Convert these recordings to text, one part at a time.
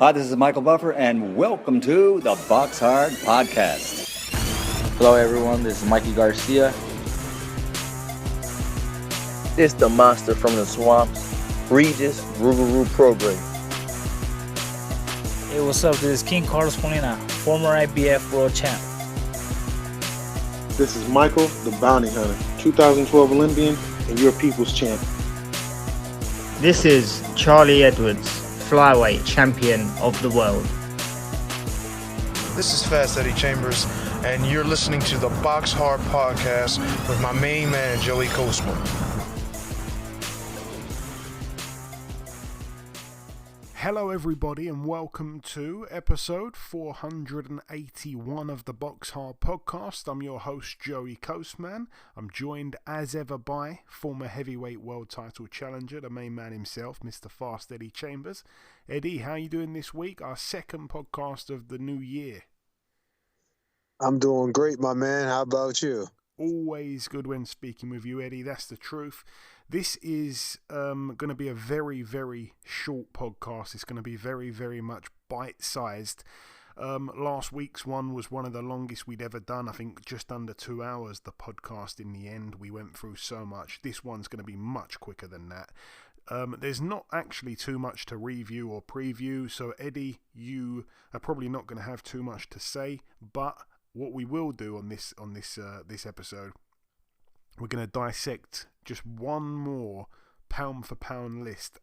Hi, this is Michael Buffer, and welcome to the BoxHard Podcast. Hello, everyone. This is Mikey Garcia. This the monster from the swamps, Regis Rougarou Program. Hey, what's up? This is King Carlos Molina, former IBF world champ. This is Michael, the Bounty Hunter, 2012 Olympian and your people's champ. This is Charlie Edwards, flyweight champion of the world. This is Fast Eddie Chambers, and you're listening to the BoxHard Podcast with my main man, Joey Coastman. Hello everybody and welcome to episode 481 of the BoxHard Podcast. I'm your host Joey Coastman. I'm joined as ever by former heavyweight world title challenger, the main man himself, Mr. Fast Eddie Chambers. Eddie, how you doing this week? Our second podcast of the new year. I'm doing great, my man. How about you? Always good when speaking with you, Eddie. That's the truth. This is going to be a very, very short podcast. It's going to be very, very much bite-sized. Last week's one was one of the longest we'd ever done. I think just under 2 hours, the podcast in the end. We went through so much. This one's going to be much quicker than that. There's not actually too much to review or preview. So, Eddie, you are probably not going to have too much to say. But what we will do on this episode, we're going to dissect just one more pound for pound list.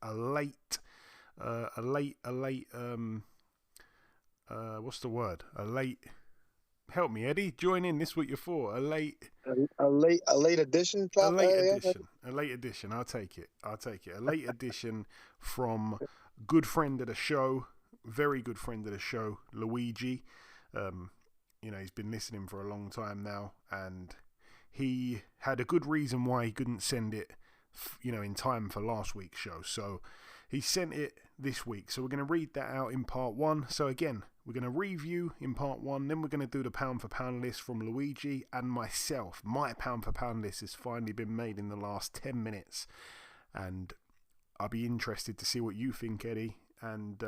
Help me, Eddie. Join in. This is what you're for. A late edition. A late edition. I'll take it. A late edition from good friend of the show, very good friend of the show, Luigi. He's been listening for a long time now, and he had a good reason why he couldn't send it, in time for last week's show. So he sent it this week. So we're going to read that out in part one. So again, we're going to review in part one. Then we're going to do the pound for pound list from Luigi and myself. My pound for pound list has finally been made in the last 10 minutes. And I'll be interested to see what you think, Eddie, and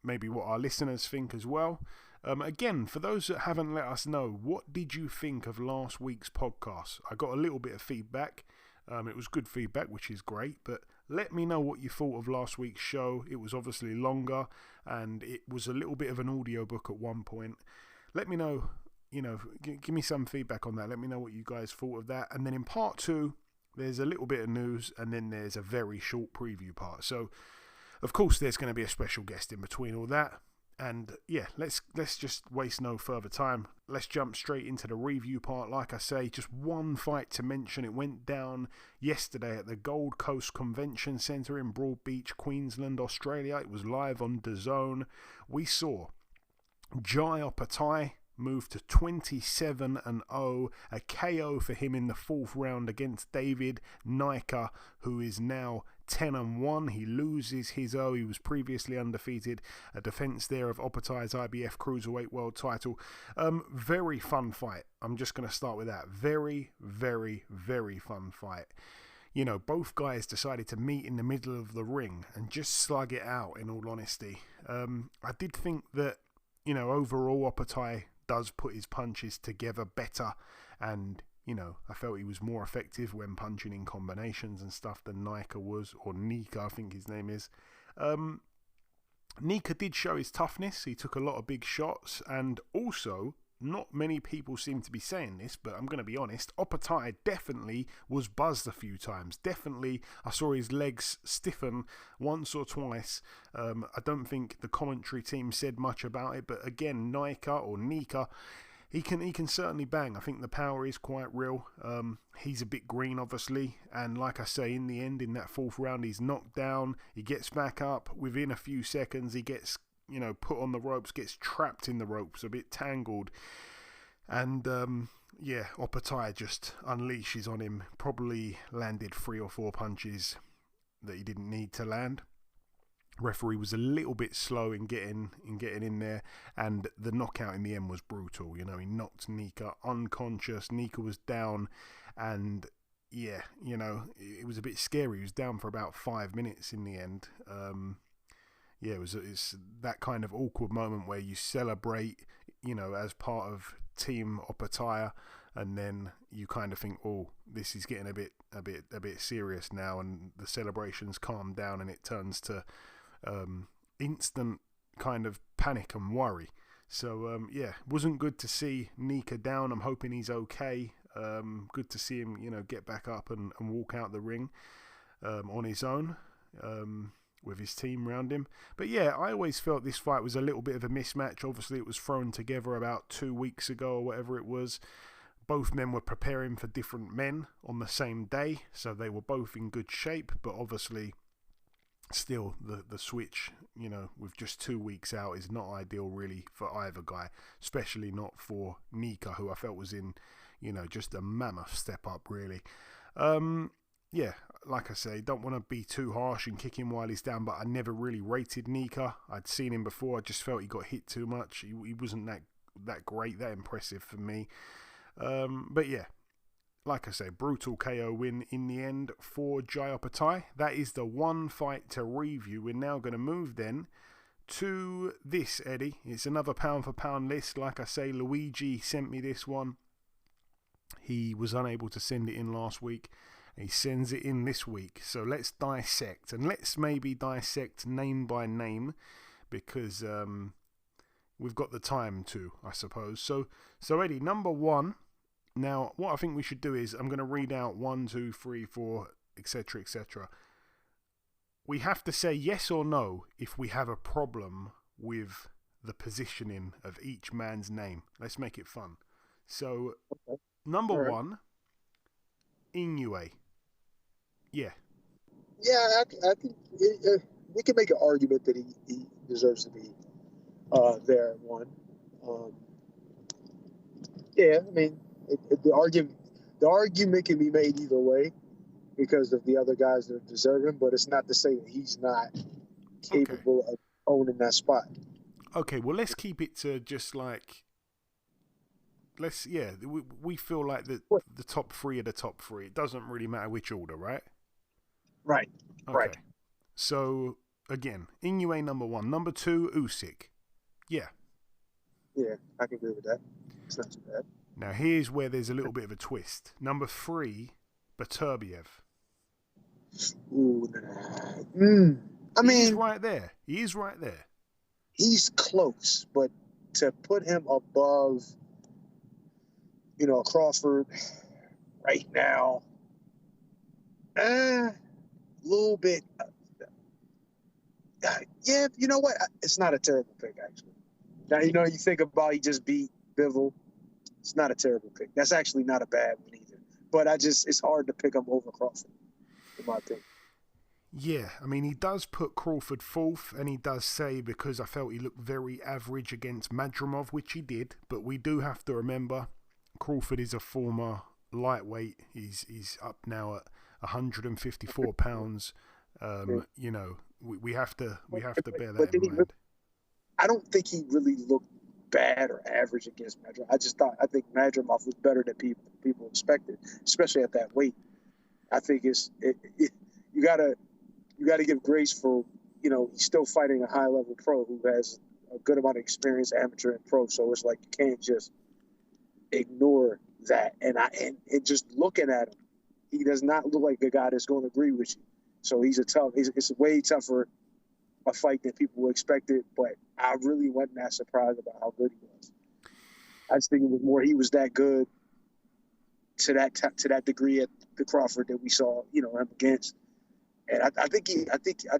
maybe what our listeners think as well. Again, for those that haven't let us know, what did you think of last week's podcast? I got a little bit of feedback. It was good feedback, which is great, but let me know what you thought of last week's show. It was obviously longer, and it was a little bit of an audiobook at one point. Let me know, give me some feedback on that. Let me know what you guys thought of that. And then in part two, there's a little bit of news, and then there's a very short preview part. So, of course, there's going to be a special guest in between all that. And yeah, let's just waste no further time. Let's jump straight into the review part. Like I say, just one fight to mention. It went down yesterday at the Gold Coast Convention Centre in Broadbeach, Queensland, Australia. It was live on DAZN. We saw Jai Opetaia move to 27-0, a KO for him in the fourth round against David Nika, who is now 10-1. He loses his he was previously undefeated. A defence there of Opetaia's IBF Cruiserweight World title. Very fun fight. I'm just going to start with that. Very, very, very fun fight. Both guys decided to meet in the middle of the ring and just slug it out, in all honesty. I did think that, overall Opetaia does put his punches together better, and I felt he was more effective when punching in combinations and stuff than Nika was, or Nika I think his name is. Nika did show his toughness. He took a lot of big shots, and also, not many people seem to be saying this, but I'm going to be honest, Opetaia definitely was buzzed a few times. Definitely, I saw his legs stiffen once or twice. I don't think the commentary team said much about it, but again, Nika, he can certainly bang. I think the power is quite real. He's a bit green, obviously, and like I say, in the end, in that fourth round, he's knocked down. He gets back up within a few seconds. He gets put on the ropes, gets trapped in the ropes, a bit tangled. And, Opetaia just unleashes on him. Probably landed 3 or 4 punches that he didn't need to land. Referee was a little bit slow in getting in there, and the knockout in the end was brutal. He knocked Nika unconscious. Nika was down, and it was a bit scary. He was down for about 5 minutes in the end. yeah, it's that kind of awkward moment where you celebrate, as part of Team Opataya, and then you kind of think, oh, this is getting a bit serious now, and the celebrations calm down, and it turns to instant kind of panic and worry. So wasn't good to see Nika down. I'm hoping he's okay. Good to see him, get back up and walk out the ring on his own. With his team around him. But yeah, I always felt this fight was a little bit of a mismatch. Obviously, it was thrown together about 2 weeks ago or whatever it was. Both men were preparing for different men on the same day, so they were both in good shape. But obviously, still, the switch, with just 2 weeks out is not ideal really for either guy, especially not for Nika, who I felt was in, just a mammoth step up really. Yeah, like I say, don't want to be too harsh and kick him while he's down, but I never really rated Nika. I'd seen him before. I just felt he got hit too much. He wasn't that great, that impressive for me. But yeah, like I say, brutal KO win in the end for Jai Opataya. That is the one fight to review. We're now going to move then to this, Eddie. It's another pound for pound list. Like I say, Luigi sent me this one. He was unable to send it in last week. He sends it in this week. So let's dissect. And let's maybe dissect name by name, because we've got the time to, I suppose. So Eddie, number one. Now, what I think we should do is I'm going to read out 1, 2, 3, 4, etc., etc. We have to say yes or no if we have a problem with the positioning of each man's name. Let's make it fun. So, number one, Inoue. Yeah. Yeah, I think we can make an argument that he deserves to be there at one. Yeah, I mean, the argument can be made either way because of the other guys that deserve him, but it's not to say that he's not capable of owning that spot. Okay, well, let's keep it to just like, we feel like the top three are the top three. It doesn't really matter which order, right? Right. Okay. Right. So, again, Inoue number one. Number two, Usyk. Yeah. Yeah, I can agree with that. It's not too bad. Now, here's where there's a little bit of a twist. Number three, Beterbiev. Ooh, I mean, he's right there. He is right there. He's close, but to put him above, Crawford right now, a little bit. Yeah, you know what? It's not a terrible pick, actually. Now, you think about he just beat Bivol. It's not a terrible pick. That's actually not a bad one either. But it's hard to pick him over Crawford, in my opinion. Yeah, I mean, he does put Crawford fourth, and he does say because I felt he looked very average against Madrimov, which he did. But we do have to remember, Crawford is a former lightweight. He's up now at 154 pounds. We have to bear that in mind. I don't think he really looked bad or average against Madrimov. I think Madrimov was better than people expected, especially at that weight. I think you gotta give grace for he's still fighting a high level pro who has a good amount of experience, amateur and pro. So it's like you can't just ignore that. And just looking at him, he does not look like a guy that's going to agree with you. So it's a way tougher a fight than people expected, but I really wasn't that surprised about how good he was. I just think it was more he was that good to that degree at the Crawford that we saw, him against. And I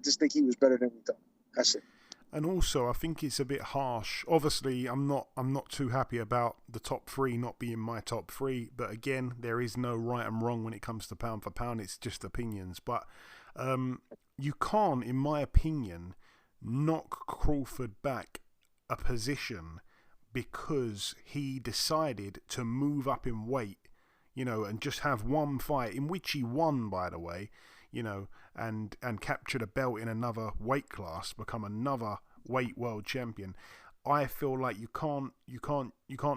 just think he was better than we thought. That's it. And also, I think it's a bit harsh. Obviously, I'm not too happy about the top three not being my top three. But again, there is no right and wrong when it comes to pound for pound. It's just opinions. But you can't, in my opinion, knock Crawford back a position because he decided to move up in weight, and just have one fight in which he won, by the way, and captured a belt in another weight class, become another weight world champion. I feel like you can't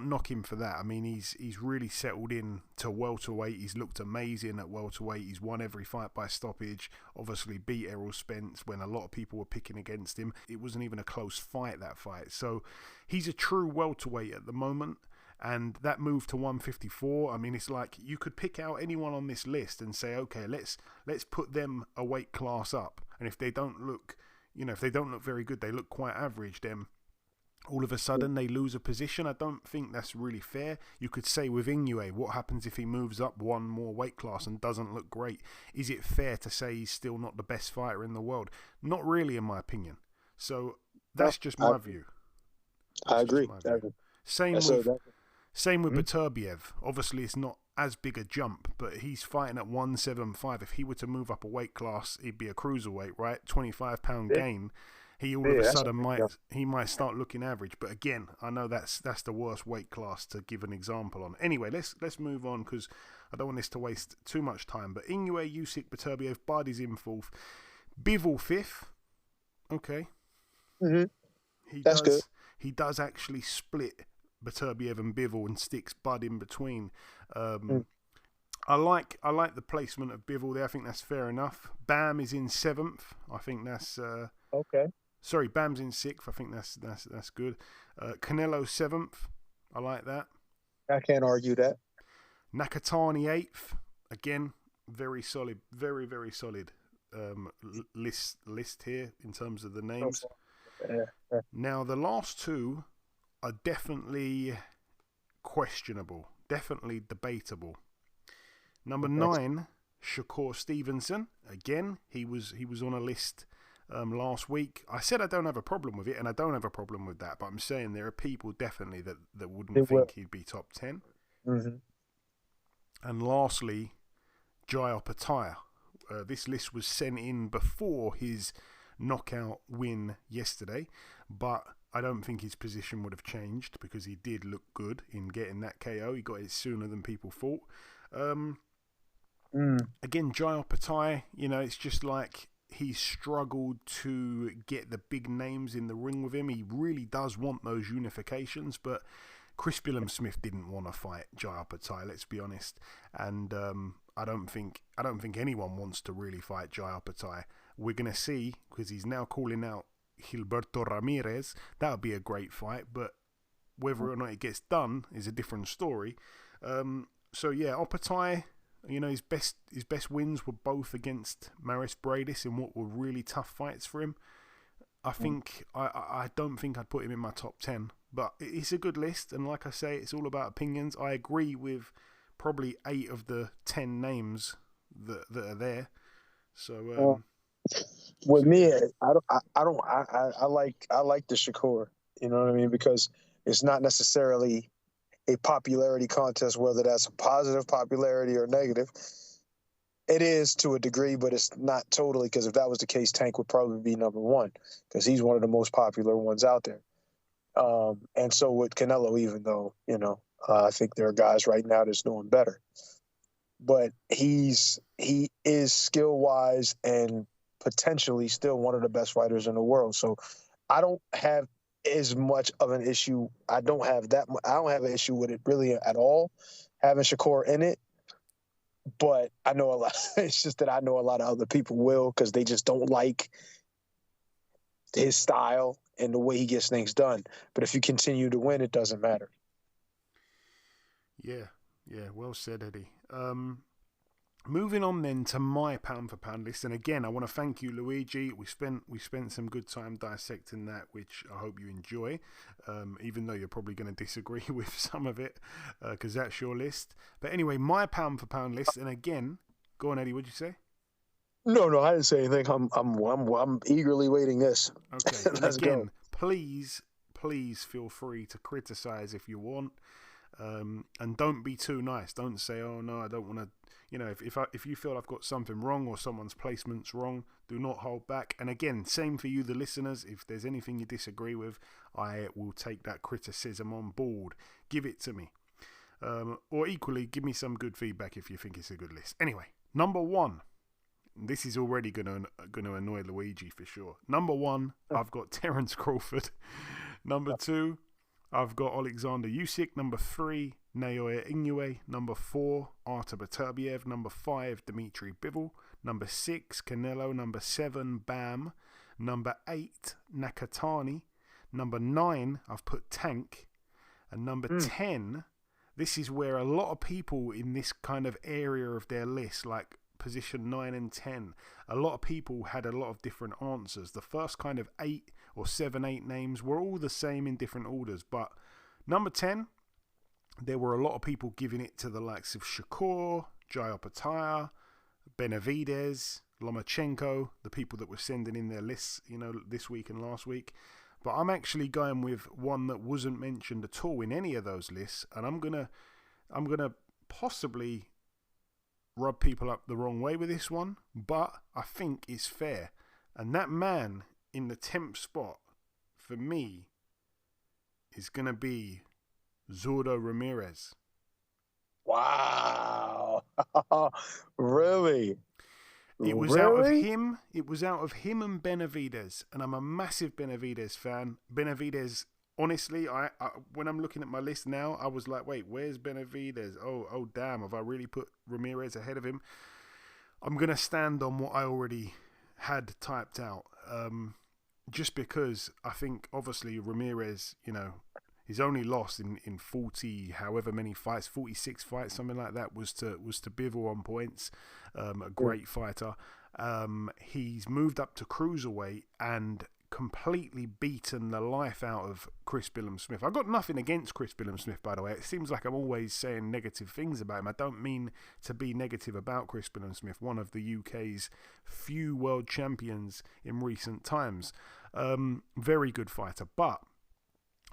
knock him for that. I mean, he's really settled in to welterweight. He's looked amazing at welterweight. He's won every fight by stoppage. Obviously beat Errol Spence when a lot of people were picking against him. It wasn't even a close fight, that fight. So he's a true welterweight at the moment. And that move to 154, I mean, it's like you could pick out anyone on this list and say, okay, let's put them a weight class up. And if they don't look, if they don't look very good, they look quite average, then all of a sudden they lose a position. I don't think that's really fair. You could say with Inoue, what happens if he moves up one more weight class and doesn't look great? Is it fair to say he's still not the best fighter in the world? Not really, in my opinion. So that's just my view. I agree. Same with Beterbiev. Obviously, it's not as big a jump, but he's fighting at 175. If he were to move up a weight class, he'd be a cruiserweight, right? 25-pound gain. He all of a sudden might start looking average. But again, I know that's the worst weight class to give an example on. Anyway, let's move on because I don't want this to waste too much time. But Inoue, Usyk, Beterbiev, Bardi's in fourth, Bivol fifth. Okay. Mm-hmm. That's good. He does actually split Beterbiev and Bivol and sticks Bud in between. I like the placement of Bivol there. I think that's fair enough. Bam is in seventh. I think that's okay. Sorry, Bam's in sixth. I think that's good. Canelo seventh. I like that. I can't argue that. Nakatani eighth. Again, very solid. Very, very solid list here in terms of the names. Now, the last two are definitely questionable, definitely debatable. Number 9, Shakur Stevenson. Again, he was on a list last week. I said I don't have a problem with it, and I don't have a problem with that, but I'm saying there are people definitely that wouldn't think he'd be top 10. Mm-hmm. And lastly, Jai Opetaia. This list was sent in before his knockout win yesterday, but I don't think his position would have changed because he did look good in getting that KO. He got it sooner than people thought. Again, Jai Opetaia, it's just like he's struggled to get the big names in the ring with him. He really does want those unifications, but Chris Billam-Smith didn't want to fight Jai Opetaia, let's be honest. And I don't think anyone wants to really fight Jai Opetaia. We're going to see, because he's now calling out Gilberto Ramirez. That would be a great fight, but whether or not it gets done is a different story. So yeah, Opetaia, his best wins were both against Maris Bradis in what were really tough fights for him. I think I don't think I'd put him in my top 10, but it's a good list, and like I say, it's all about opinions. I agree with probably 8 of the 10 names that are there. So with me, I like the Shakur. You know what I mean? Because it's not necessarily a popularity contest, whether that's a positive popularity or negative. It is to a degree, but it's not totally, because if that was the case, Tank would probably be number 1 because he's one of the most popular ones out there. And so with Canelo, even though, I think there are guys right now that's doing better. But he is skill-wise and potentially still one of the best fighters in the world. So I don't have as much of an issue. I don't have an issue with it really at all, having Shakur in it. But I know a lot. It's just that I know a lot of other people will, because they just don't like his style and the way he gets things done. But if you continue to win, it doesn't matter. Yeah, well said, Eddie. Moving on then to my pound for pound list, and again, I want to thank you, Luigi. We spent some good time dissecting that, which I hope you enjoy, even though you're probably going to disagree with some of it, because that's your list. But anyway, my pound for pound list, and again, go on, Eddie. What'd you say? No, I didn't say anything. I'm eagerly waiting this. Okay, and again, please feel free to criticize if you want. And don't be too nice. Don't say, "Oh no, I don't want to." If you feel I've got something wrong or someone's placement's wrong, do not hold back. And again, same for you, the listeners. If there's anything you disagree with, I will take that criticism on board. Give it to me, or equally, give me some good feedback if you think it's a good list. Anyway, number 1. This is already going to annoy Luigi for sure. Number 1, I've got Terence Crawford. Number 2, I've got Alexander Usyk. Number 3, Naoya Inoue. Number 4, Artur Beterbiev. Number 5, Dmitry Bivol. Number 6, Canelo. Number 7, Bam. Number 8, Nakatani. Number 9, I've put Tank. And number 10, this is where a lot of people in this kind of area of their list, like position 9 and 10, a lot of people had a lot of different answers. The first kind of 8 or 7, 8 names were all the same in different orders. But number 10, there were a lot of people giving it to the likes of Shakur, Jai Opataya, Benavidez, Lomachenko, the people that were sending in their lists, this week and last week. But I'm actually going with one that wasn't mentioned at all in any of those lists, and I'm gonna possibly rub people up the wrong way with this one, but I think it's fair. And that man in the 10th spot for me is gonna be Zurdo Ramirez. Wow. Really? It was out of him. It was out of him and Benavidez, and I'm a massive Benavidez fan. Benavidez, honestly, I when I'm looking at my list now, I was like, wait, where's Benavidez? Oh, damn, have I really put Ramirez ahead of him? I'm gonna stand on what I already had typed out, just because I think obviously Ramirez, his only loss in 40 however many fights, 46 fights, something like that, was to Bivol on points. A great fighter. He's moved up to cruiserweight and completely beaten the life out of Chris Billam-Smith. I've got nothing against Chris Billam-Smith, by the way. It seems like I'm always saying negative things about him. I don't mean to be negative about Chris Billam-Smith, one of the UK's few world champions in recent times. Very good fighter, but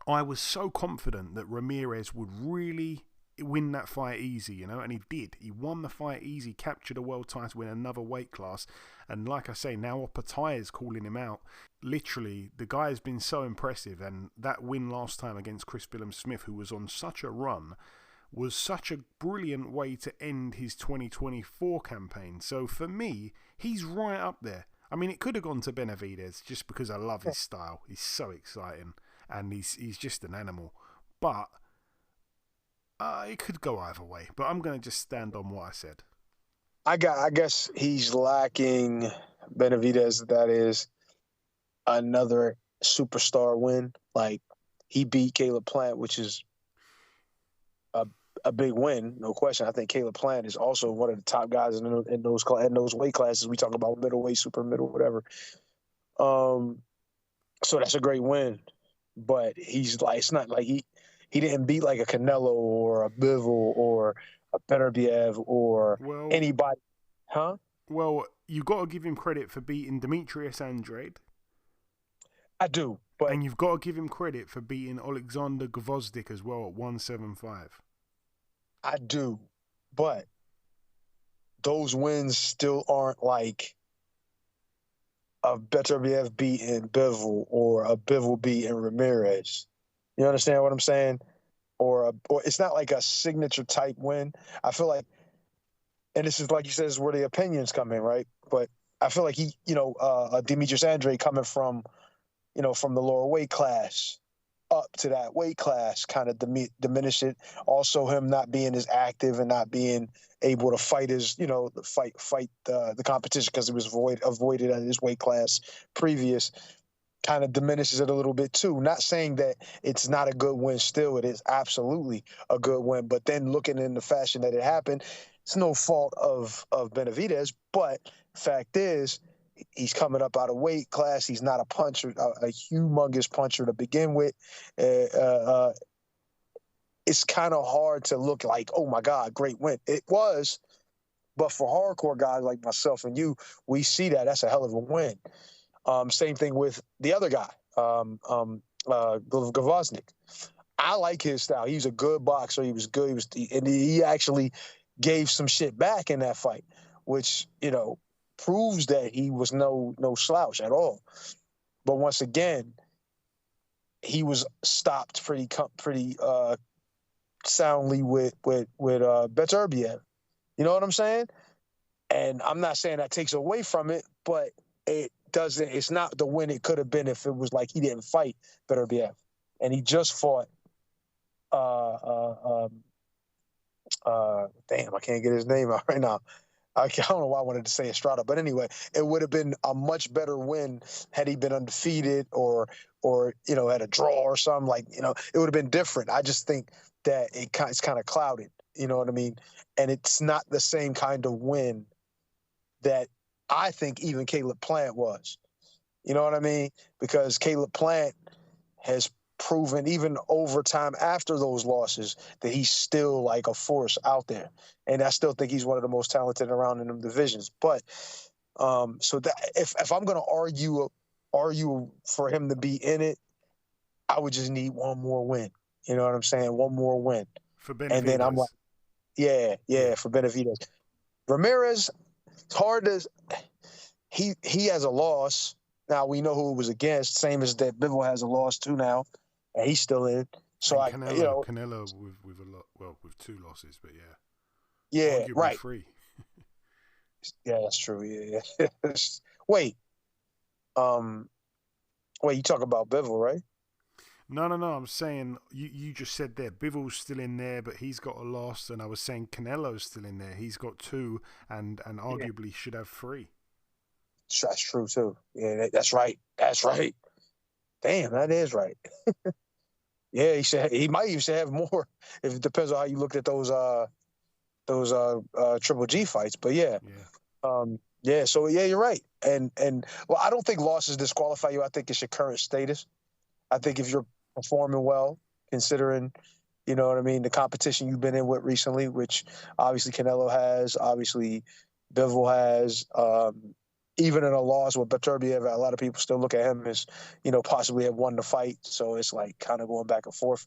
I was so confident that Ramirez would really win that fight easy, and he did. He won the fight easy, captured a world title in another weight class, and like I say, now Opataya is calling him out. Literally, the guy has been so impressive, and that win last time against Chris Billam-Smith, who was on such a run, was such a brilliant way to end his 2024 campaign. So for me, he's right up there. I mean, it could have gone to Benavidez just because I love his style. He's so exciting, and he's just an animal. But it could go either way, but I'm going to just stand on what I said. I guess he's lacking Benavidez. That is another superstar win. Like, he beat Caleb Plant, which is a big win, no question. I think Caleb Plant is also one of the top guys in those weight classes. We talk about middleweight, super middle, whatever. So that's a great win, but he's like, it's not like he didn't beat like a Canelo or a Bivol or a Beterbiev or anybody. Huh? Well, you got to give him credit for beating Demetrius Andrade. I do. And you've got to give him credit for beating Alexander Gvozdyk as well at 175. I do. But those wins still aren't like a Beterbiev beating Bivol or a Bivol beating Ramirez. You understand what I'm saying? Or it's not like a signature type win. I feel like, and this is like you said, is where the opinions come in, right? But I feel like Demetrius Andrade coming from the lower weight class up to that weight class kind of diminish it. Also, him not being as active and not being able to fight fight the competition because he was avoided at his weight class previous, kind of diminishes it a little bit too. Not saying that it's not a good win still. It is absolutely a good win. But then looking in the fashion that it happened, it's no fault of Benavidez. But fact is, he's coming up out of weight class. He's not a puncher, a humongous puncher to begin with. It's kind of hard to look like, oh my God, great win. It was, but for hardcore guys like myself and you, we see that that's a hell of a win. Same thing with the other guy, Gvozdyk. I like his style. He's a good boxer. He was good. And he actually gave some shit back in that fight, which, proves that he was no slouch at all. But once again, he was stopped pretty soundly with Beterbiev. You know what I'm saying? And I'm not saying that takes away from it, but it doesn't. It's not the win it could have been if it was like he didn't fight Beterbiev. and he just fought. Damn, I can't get his name out right now. I don't know why I wanted to say Estrada, but anyway, it would have been a much better win had he been undefeated or had a draw or something. Like, it would have been different. I just think that it's kind of clouded. You know what I mean? And it's not the same kind of win that I think even Caleb Plant was. You know what I mean? Because Caleb Plant has proven even over time after those losses that he's still like a force out there. And I still think he's one of the most talented around in them divisions. But so that if I'm going to argue for him to be in it, I would just need one more win. You know what I'm saying? One more win. For Benavidez. And then I'm like, yeah, for Benavidez. Ramirez, it's hard to – he has a loss. Now we know who it was against, same as that Bivol has a loss too now, and he's still in. So Canelo with a lot, with 2 losses, but yeah, right. 3. Yeah, that's true. Yeah. Wait, you talk about Bivol, right? No. I'm saying you just said there Bivol's still in there, but he's got a loss, and I was saying Canelo's still in there. He's got 2, and arguably should have 3. That's true too. Yeah, that's right. That's right. Damn, that is right. Yeah, he might even have more. If it depends on how you look at those Triple G fights. But yeah. So you're right. And well, I don't think losses disqualify you. I think it's your current status. I think if you're performing well, considering, you know what I mean, the competition you've been in with recently, which obviously Canelo has, obviously Bivol has, even in a loss with Beterbiev, a lot of people still look at him as, possibly have won the fight. So it's like kind of going back and forth.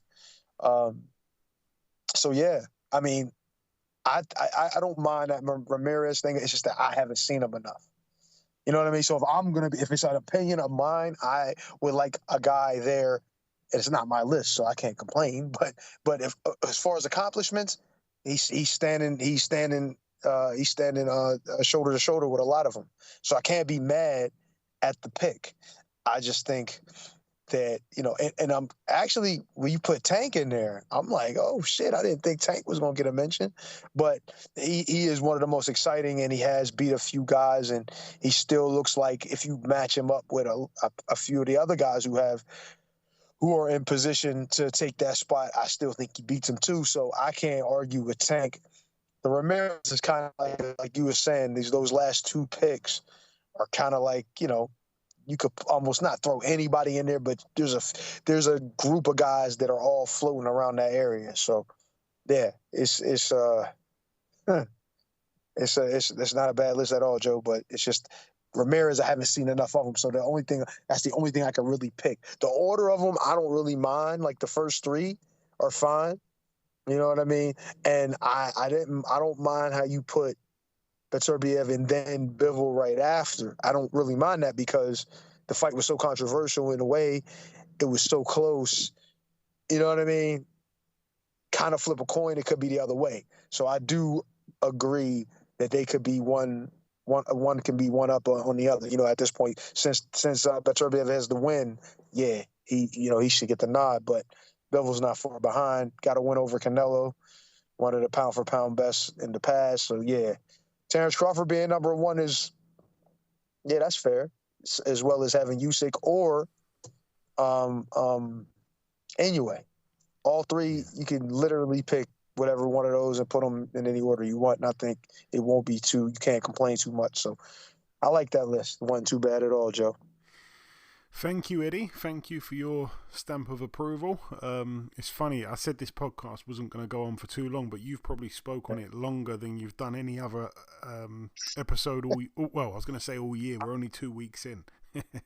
So yeah, I mean, I don't mind that Ramirez thing. It's just that I haven't seen him enough. You know what I mean? So if it's an opinion of mine, I would like a guy there. It's not my list, so I can't complain. But if as far as accomplishments, he's standing shoulder to shoulder with a lot of them. So I can't be mad at the pick. I just think that, and I'm actually, when you put Tank in there, I'm like, oh shit, I didn't think Tank was going to get a mention. But he is one of the most exciting, and he has beat a few guys, and he still looks like, if you match him up with a few of the other guys who are in position to take that spot, I still think he beats him too. So I can't argue with Tank. The Ramirez is kind of like you were saying, those last 2 picks are kind of like, you could almost not throw anybody in there, but there's a group of guys that are all floating around that area. So yeah, it's not a bad list at all, Joe, but it's just Ramirez, I haven't seen enough of them. So that's the only thing I can really pick. The order of them, I don't really mind. Like the first 3 are fine. You know what I mean? And I don't mind how you put Beterbiev and then Bivol right after. I don't really mind that because the fight was so controversial in a way. It was so close. You know what I mean? Kind of flip a coin, it could be the other way. So I do agree that they could be one can be one up on the other. At this point, since Beterbiev has the win, yeah, he should get the nod, but Bivol's not far behind. Got a win over Canelo, one of the pound-for-pound best in the past. So, yeah, Terrence Crawford being number 1 is, yeah, that's fair, as well as having Usyk or Inoue. All 3, you can literally pick whatever one of those and put them in any order you want, and I think it won't be you can't complain too much. So I like that list. It wasn't too bad at all, Joe. Thank you, Eddie. Thank you for your stamp of approval. It's funny, I said this podcast wasn't going to go on for too long, but you've probably spoke on it longer than you've done any other episode I was going to say all year. We're only 2 weeks in.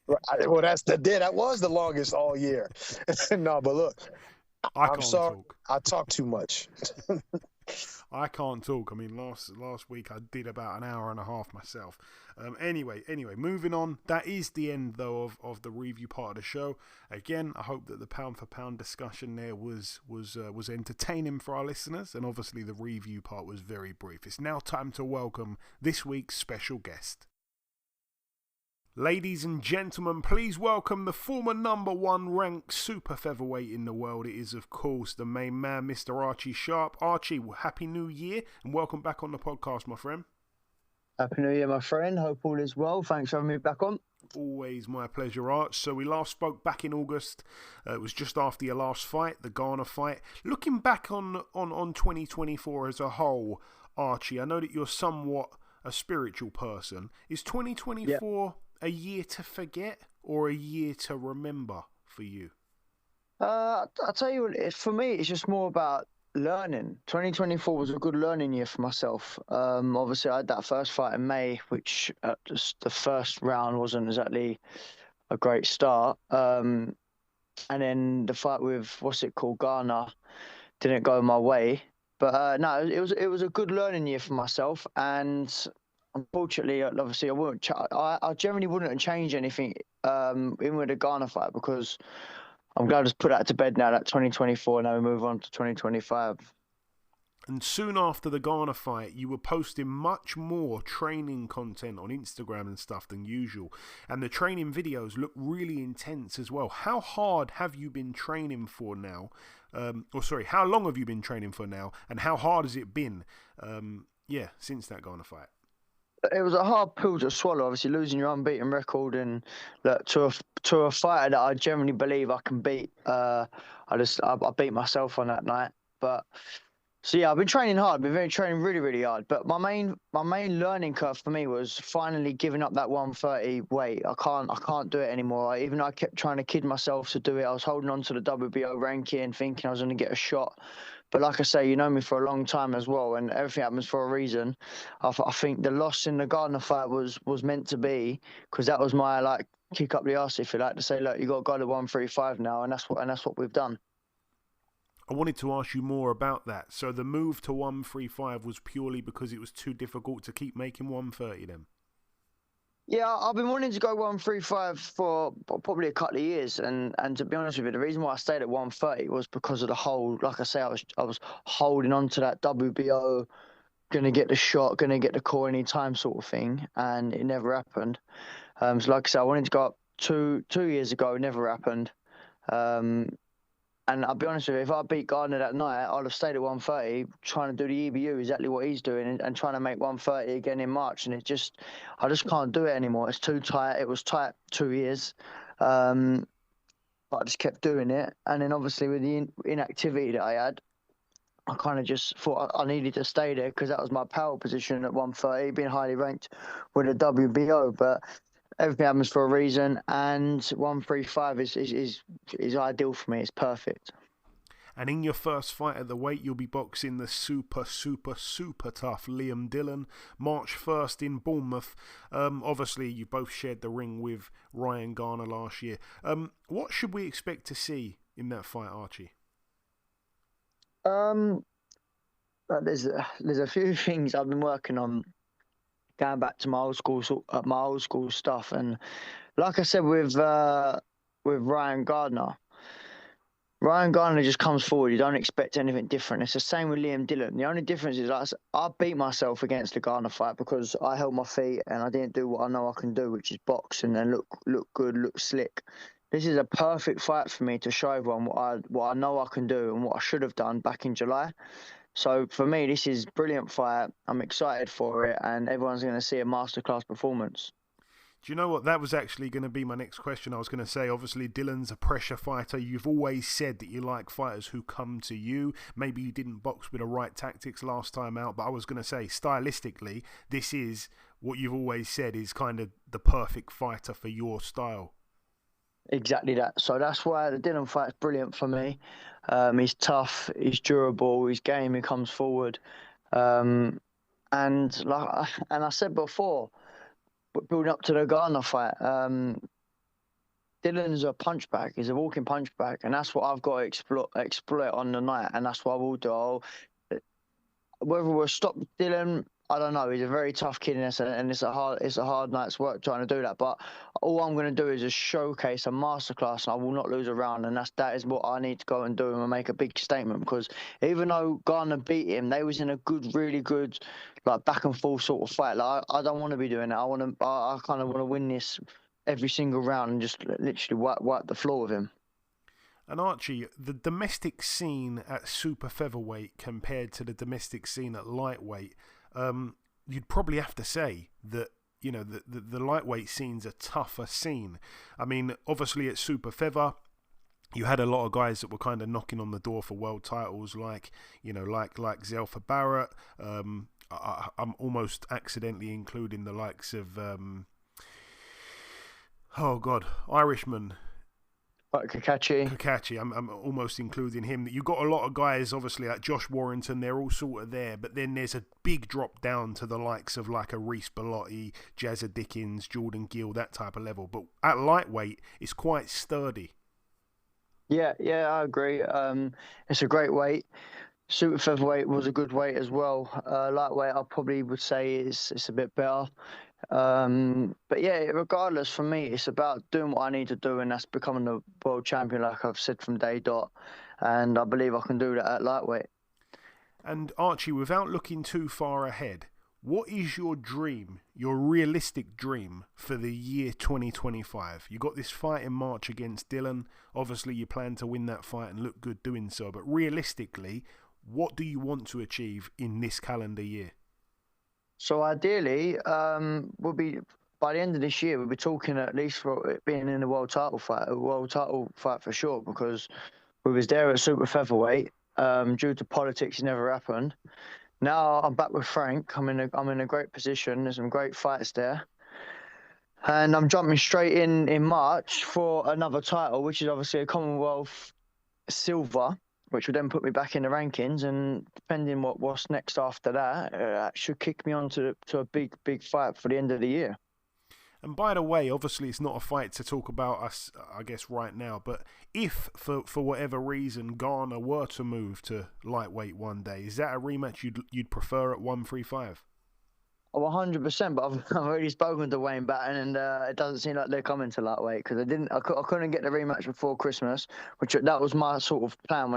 Well, that was the longest all year. No, but look, I'm sorry, I talk too much. I can't talk. I mean, last week I did about an hour and a half myself. Anyway, moving on. That is the end, though, of the review part of the show. Again, I hope that the pound for pound discussion there was entertaining for our listeners, and obviously the review part was very brief. It's now time to welcome this week's special guest. Ladies and gentlemen, please welcome the former number one ranked super featherweight in the world. It is, of course, the main man, Mr. Archie Sharp. Archie, Happy New Year and welcome back on the podcast, my friend. Happy New Year, my friend. Hope all is well. Thanks for having me back on. Always my pleasure, Arch. So we last spoke back in August. It was just after your last fight, the Ghana fight. Looking back on 2024 as a whole, Archie, I know that you're somewhat a spiritual person. Is 2024 a year to forget or a year to remember for you? I'll tell you what, for me, it's just more about learning. 2024 was a good learning year for myself. Obviously, I had that first fight in May, which just the first round wasn't exactly a great start. And then the fight with, Ghana, didn't go my way. But no, it was a good learning year for myself. And unfortunately, obviously, I generally wouldn't change anything in with the Ghana fight, because I'm glad to put that to bed now, that 2024, now we move on to 2025. And soon after the Ghana fight, you were posting much more training content on Instagram and stuff than usual. And the training videos look really intense as well. How hard have you been training for now? How long have you been training for now? And how hard has it been, since that Ghana fight? It was a hard pill to swallow, obviously losing your unbeaten record, and to a fighter that I generally believe I can beat. I beat myself on that night. But so yeah, I've been training hard. I've been training really, really hard. But my main learning curve for me was finally giving up that 130 weight. I can't do it anymore. Even though I kept trying to kid myself to do it, I was holding on to the WBO ranking, thinking I was going to get a shot. But like I say, you know me for a long time as well, and everything happens for a reason. I think the loss in the Gardner fight was meant to be, because that was my kick up the arse, if you like, to say, look, you got to go to 135 now, and that's what we've done. I wanted to ask you more about that. So the move to 135 was purely because it was too difficult to keep making 130 then? Yeah, I've been wanting to go 135 for probably a couple of years, and to be honest with you, the reason why I stayed at 130 was because of the whole, like I say, I was holding on to that WBO, gonna get the shot, gonna get the call any time sort of thing, and it never happened. So like I said, I wanted to go up two years ago, it never happened. And I'll be honest with you, if I beat Gardner that night, I'd have stayed at 130, trying to do the EBU, exactly what he's doing, and trying to make 130 again in March. And I just can't do it anymore. It's too tight. It was tight 2 years. But I just kept doing it. And then obviously with the inactivity that I had, I kind of just thought I needed to stay there, because that was my power position at 130, being highly ranked with the WBO. But everything happens for a reason, and 135 is ideal for me. It's perfect. And in your first fight at the weight, you'll be boxing the super, super, super tough Liam Dillon, March 1st in Bournemouth. Obviously, you both shared the ring with Ryan Garner last year. What should we expect to see in that fight, Archie? There's a few things I've been working on, going back to my old school stuff, and like I said with Ryan Gardner just comes forward. You don't expect anything different. It's the same with Liam Dillon. The only difference is I beat myself against the Gardner fight because I held my feet and I didn't do what I know I can do, which is box and then look good, look slick. This is a perfect fight for me to show everyone what I know I can do and what I should have done back in July. So for me, this is a brilliant fight. I'm excited for it, and everyone's going to see a masterclass performance. Do you know what? That was actually going to be my next question. I was going to say, obviously, Dillon's a pressure fighter. You've always said that you like fighters who come to you. Maybe you didn't box with the right tactics last time out, but I was going to say, stylistically, this is what you've always said is kind of the perfect fighter for your style. Exactly that. So that's why the Dillon fight is brilliant for me. He's tough, he's durable, he's game, he comes forward. And I said before, building up to the Ghana fight, Dillon's a punchbag. He's a walking punchbag, and that's what I've got to exploit on the night, and that's what I will do. Whether we'll stop Dillon, I don't know. He's a very tough kid, and it's a hard night's work trying to do that. But all I'm going to do is just showcase a masterclass, and I will not lose a round. And that is what I need to go and do and make a big statement. Because even though Ghana beat him, they was in a really good, back and forth sort of fight. I don't want to be doing that. I kind of want to win this every single round and just literally wipe the floor with him. And Archie, the domestic scene at super featherweight compared to the domestic scene at lightweight, you'd probably have to say that, you know, the lightweight scene's a tougher scene. I mean, obviously at super feather, you had a lot of guys that were kind of knocking on the door for world titles, like Zelfa Barrett. I'm almost accidentally including the likes of, Irishman. Kakachi. I'm almost including him. You got a lot of guys, obviously, like Josh Warrington. They're all sort of there, but then there's a big drop down to the likes of like a Reece Bellotti, Jazza Dickens, Jordan Gill, that type of level. But at lightweight, it's quite sturdy. Yeah, I agree. It's a great weight. Super featherweight was a good weight as well. Lightweight, I probably would say it's a bit better. But yeah, regardless, for me, it's about doing what I need to do, and that's becoming a world champion, like I've said from day dot. And I believe I can do that at lightweight. And Archie, without looking too far ahead, what is your dream, your realistic dream for the year 2025? You got this fight in March against Dillon. Obviously, you plan to win that fight and look good doing so. But realistically, what do you want to achieve in this calendar year? So ideally, we'll be by the end of this year, we'll be talking at least for it being in a world title fight for sure. Because we was there at super featherweight. Due to politics, it never happened. Now I'm back with Frank. I'm in a great position. There's some great fights there, and I'm jumping straight in March for another title, which is obviously a Commonwealth silver, which would then put me back in the rankings. And depending what's next after that, should kick me on to a big fight for the end of the year. And by the way, obviously it's not a fight to talk about us, I guess, right now. But if, for whatever reason, Garner were to move to lightweight one day, is that a rematch you'd prefer at 135? Oh, 100%. But I've already spoken to Wayne Batten, and it doesn't seem like they're coming to lightweight because I couldn't get the rematch before Christmas, which that was my sort of plan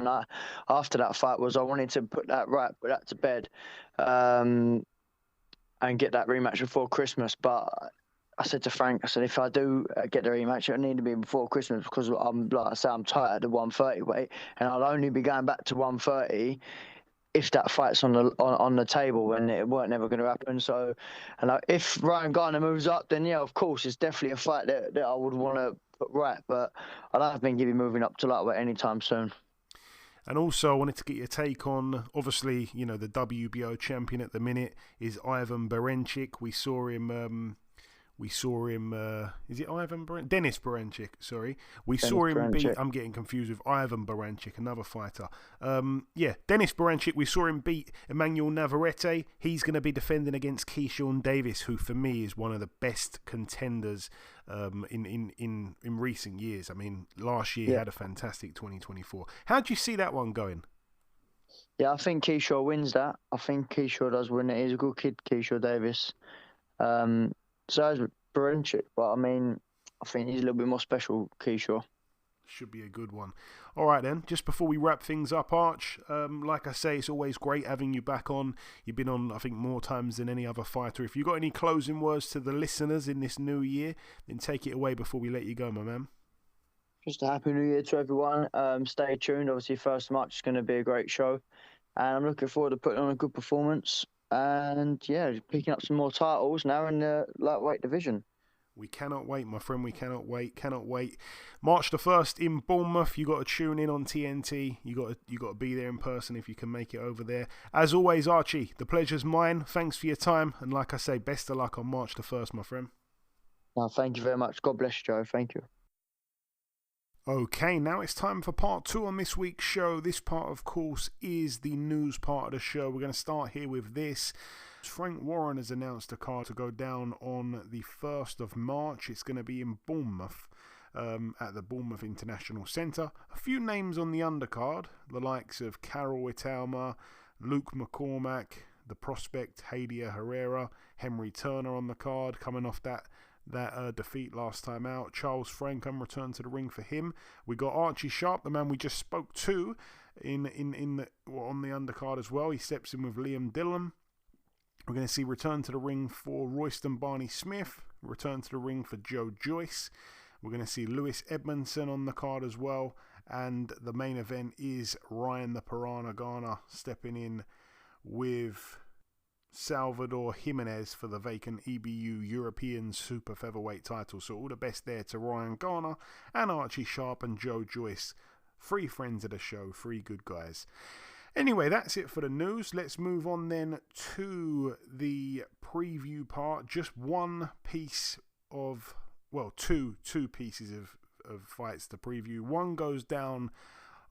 after that fight was I wanted to put that to bed, and get that rematch before Christmas, but. I said to Frank, if I do get the rematch, it'll need to be before Christmas because I'm tight at the 130 weight, and I'll only be going back to 130 if that fight's on the table, and it weren't never going to happen. So, and if Ryan Garner moves up, then yeah, of course, it's definitely a fight that I would want to put right. But I don't think he'll be moving up to lightweight anytime soon. And also, I wanted to get your take on, obviously, you know, the WBO champion at the minute is Ivan Baranchyk. We saw him. Is it Ivan Baranchyk? Dennis Baranchyk, sorry. We saw him beat, I'm getting confused with Ivan Baranchyk, another fighter. Dennis Baranchyk, we saw him beat Emmanuel Navarrete. He's going to be defending against Keyshawn Davis, who for me is one of the best contenders in recent years. I mean, last year he had a fantastic 2024. How do you see that one going? Yeah, I think Keyshawn wins that. I think Keyshawn does win it. He's a good kid, Keyshawn Davis. So is Baranchyk, but I mean, I think he's a little bit more special, Keyshawn. Should be a good one. All right then, just before we wrap things up, Arch, like I say, it's always great having you back on. You've been on, I think, more times than any other fighter. If you've got any closing words to the listeners in this new year, then take it away before we let you go, my man. Just a happy new year to everyone. Stay tuned. Obviously, 1st March is going to be a great show, and I'm looking forward to putting on a good performance. And yeah, picking up some more titles now in the lightweight division. We cannot wait, my friend. We cannot wait. March the 1st in Bournemouth. You got to tune in on TNT. You got to be there in person if you can make it over there. As always, Archie, the pleasure's mine. Thanks for your time, and like I say, best of luck on March the 1st, my friend. Well, thank you very much. God bless you, Joe. Thank you. Okay, now it's time for part 2 on this week's show. This part, of course, is the news part of the show. We're going to start here with this. Frank Warren has announced a card to go down on the 1st of March. It's going to be in Bournemouth, at the Bournemouth International Centre. A few names on the undercard, the likes of Carol Italma, Luke McCormack, the prospect Hadia Herrera, Henry Turner on the card, coming off that defeat last time out. Charles Frankham returned to the ring for him. We got Archie Sharp, the man we just spoke to, on the undercard as well. He steps in with Liam Dillon. We're going to see return to the ring for Royston Barney Smith, return to the ring for Joe Joyce. We're going to see Lewis Edmondson on the card as well. And the main event is Ryan the Piranha Garner stepping in with Salvador Jimenez for the vacant EBU European Super-Featherweight title. So all the best there to Ryan Garner and Archie Sharp and Joe Joyce. 3 friends of the show, 3 good guys. Anyway, that's it for the news. Let's move on then to the preview part. Just one piece of, well, two pieces of fights to preview. One goes down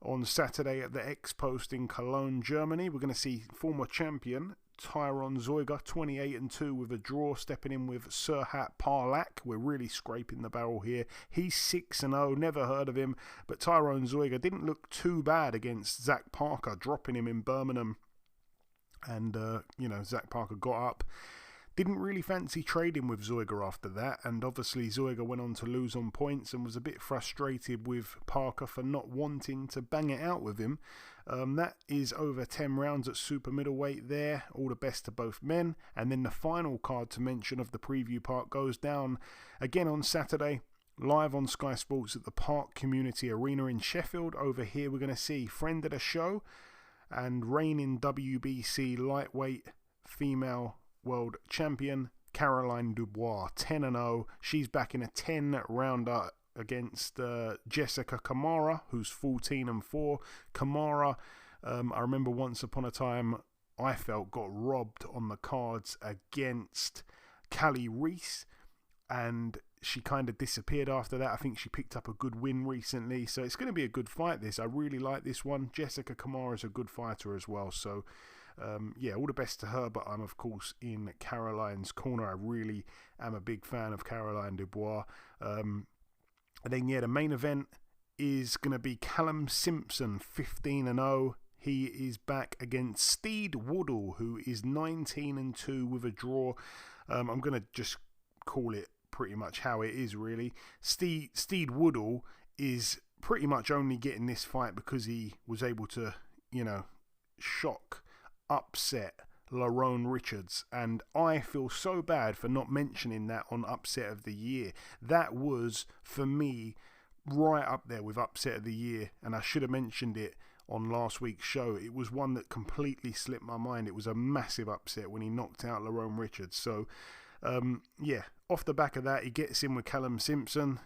on Saturday at the X-Post in Cologne, Germany. We're going to see former champion Tyron Zoiga, 28-2 with a draw, stepping in with Serhat Parlak. We're really scraping the barrel here. He's 6-0, never heard of him, but Tyron Zoiga didn't look too bad against Zach Parker, dropping him in Birmingham. And, Zach Parker got up. Didn't really fancy trading with Zoiga after that, and obviously Zoiga went on to lose on points and was a bit frustrated with Parker for not wanting to bang it out with him. That is over 10 rounds at super middleweight there. All the best to both men. And then the final card to mention of the preview part goes down again on Saturday, live on Sky Sports at the Park Community Arena in Sheffield. Over here we're going to see friend of the show and reigning WBC lightweight female world champion Caroline Dubois, 10-0. She's back in a 10-rounder against Jessica Kamara, who's 14-4. Kamara, I remember once upon a time I felt got robbed on the cards against Callie Reese, and she kind of disappeared after that. I think she picked up a good win recently, so it's going to be a good fight this. I really like this one. Jessica Kamara is a good fighter as well, so all the best to her, but I'm of course in Caroline's corner. I really am a big fan of Caroline Dubois. And then the main event is going to be Callum Simpson, 15-0. He is back against Steed Woodall, who is 19-2 with a draw. I'm going to just call it pretty much how it is, really. Steed Woodall is pretty much only getting this fight because he was able to, upset Lerone Richards, and I feel so bad for not mentioning that on Upset of the Year. That was, for me, right up there with Upset of the Year, and I should have mentioned it on last week's show. It was one that completely slipped my mind. It was a massive upset when he knocked out Lerone Richards. So, off the back of that, he gets in with Callum Simpson.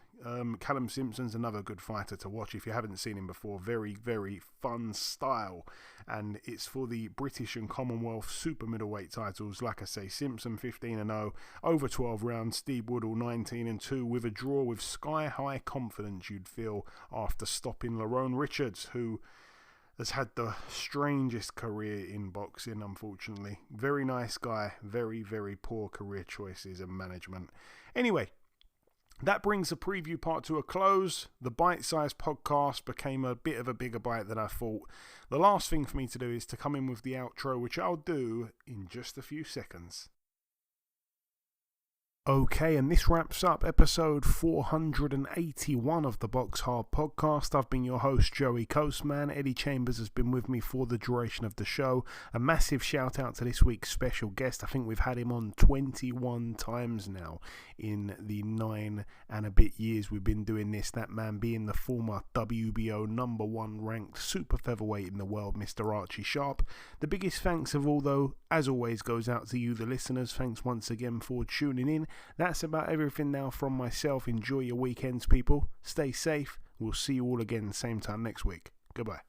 Callum Simpson's another good fighter to watch if you haven't seen him before. Very, very fun style. And it's for the British and Commonwealth super middleweight titles. Like I say, Simpson 15-0, over 12 rounds. Steve Woodall 19-2 with a draw with sky-high confidence you'd feel after stopping Lerone Richards, who has had the strangest career in boxing, unfortunately. Very nice guy. Very, very poor career choices and management. Anyway, that brings the preview part to a close. The bite-sized podcast became a bit of a bigger bite than I thought. The last thing for me to do is to come in with the outro, which I'll do in just a few seconds. Okay, and this wraps up episode 481 of the BoxHard Podcast. I've been your host, Joey Coastman. Eddie Chambers has been with me for the duration of the show. A massive shout out to this week's special guest. I think we've had him on 21 times now in the 9 and a bit years we've been doing this. That man being the former WBO number 1 ranked super featherweight in the world, Mr. Archie Sharp. The biggest thanks of all, though, as always, goes out to you, the listeners. Thanks once again for tuning in. That's about everything now from myself. Enjoy your weekends, people. Stay safe. We'll see you all again same time next week. Goodbye.